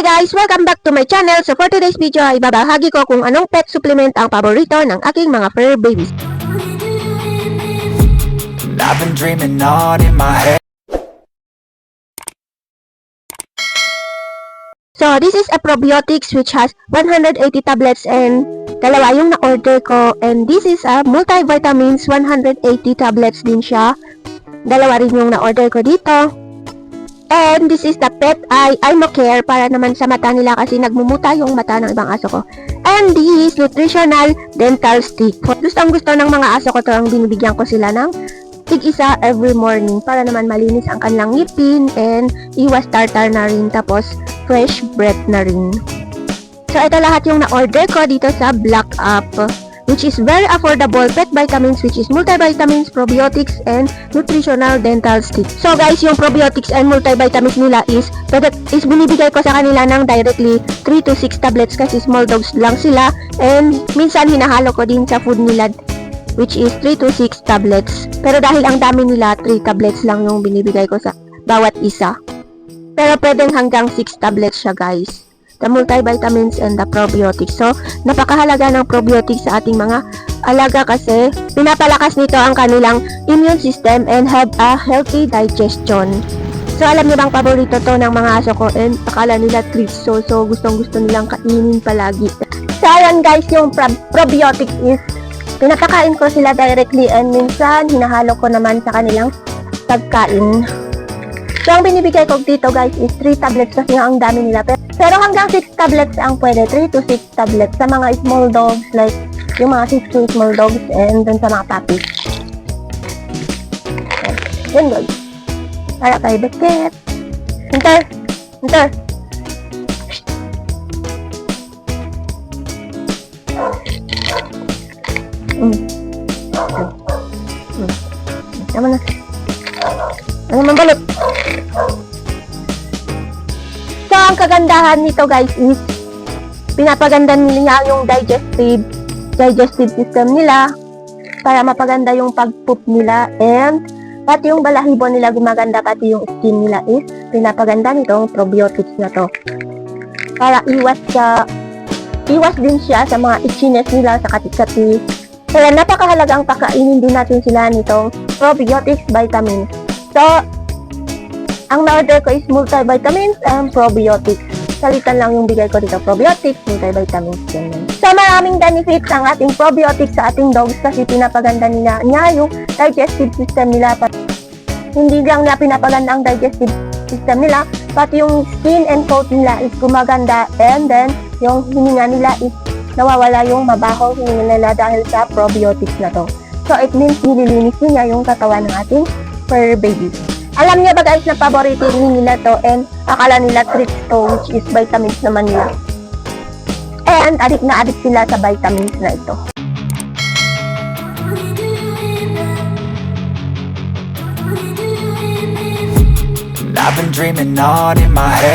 Hi guys! Welcome back to my channel. So for today's video ay babahagi ko kung anong pet supplement ang paborito ng aking mga fur babies. I've been dreaming on in my head. So this is a probiotics which has 180 tablets and dalawa yung na-order ko. And this is a multivitamins, 180 tablets din siya. Dalawa rin yung na-order ko dito. And this is the pet eye care para naman sa mata nila kasi nagmumuta yung mata ng ibang aso ko. And this is nutritional dental stick. Gustong gusto ng mga aso ko to, ang binibigyan ko sila ng tig-isa every morning para naman malinis ang kanilang ngipin and iwas tartar na rin, tapos fresh breath na rin. So ito lahat yung na-order ko dito sa Black App, which is very affordable pet vitamins, which is multivitamins, probiotics, and nutritional dental stick. So guys, yung probiotics and multivitamins nila is binibigay ko sa kanila ng directly 3 to 6 tablets kasi small dogs lang sila, and minsan hinahalo ko din sa food nila, which is 3 to 6 tablets. Pero dahil ang dami nila, 3 tablets lang yung binibigay ko sa bawat isa. Pero pwedeng hanggang 6 tablets siya guys, the multivitamins and the probiotics. So, napakahalaga ng probiotics sa ating mga alaga kasi pinapalakas nito ang kanilang immune system and have a healthy digestion. So, alam niyo bang paborito to ng mga aso ko and akala nila treats. So gustong gusto nilang kainin palagi. So, ayan guys, yung probiotics is pinapakain ko sila directly and minsan hinahalo ko naman sa kanilang pagkain. So, ang binibigay ko dito guys is 3 tablets kasi nga ang dami nila. Pero hanggang 6 tablets ang pwede, 3 to 6 tablets sa mga small dogs, like yung mga Shih Tzu small dogs and dun sa mga puppies. Yun guys. Para kay Becket. Enter! Enter! Tama na. Ano man balot? So, ang kagandahan nito guys is pinapaganda nila yung digestive system nila para mapaganda yung pag-poop nila, and pati yung balahibo nila gumaganda, pati yung skin nila is pinapaganda nitong probiotics na to para iwas din siya sa mga itchiness nila sa kati-kati. Kaya napakahalagang pakainin din natin sila nitong probiotics vitamins. So, ang na-order ko is multivitamins and probiotics. Salitan lang yung bigay ko dito, probiotics, multivitamins, ganyan. So, maraming benefits ang ating probiotics sa ating dogs kasi pinapaganda niya yung digestive system nila. Hindi lang niya pinapaganda ang digestive system nila, pati yung skin and coat nila is gumaganda, and then yung hininga nila is nawawala yung mabahong hininga nila dahil sa probiotics na to. So, it means nililinis niya yung katawan ng ating fur babies. Alam niya ba guys na paborito nila to and akala nila treats to, which is vitamins naman nila. And adik na adik sila sa vitamins na ito. I've been dreaming on in my head.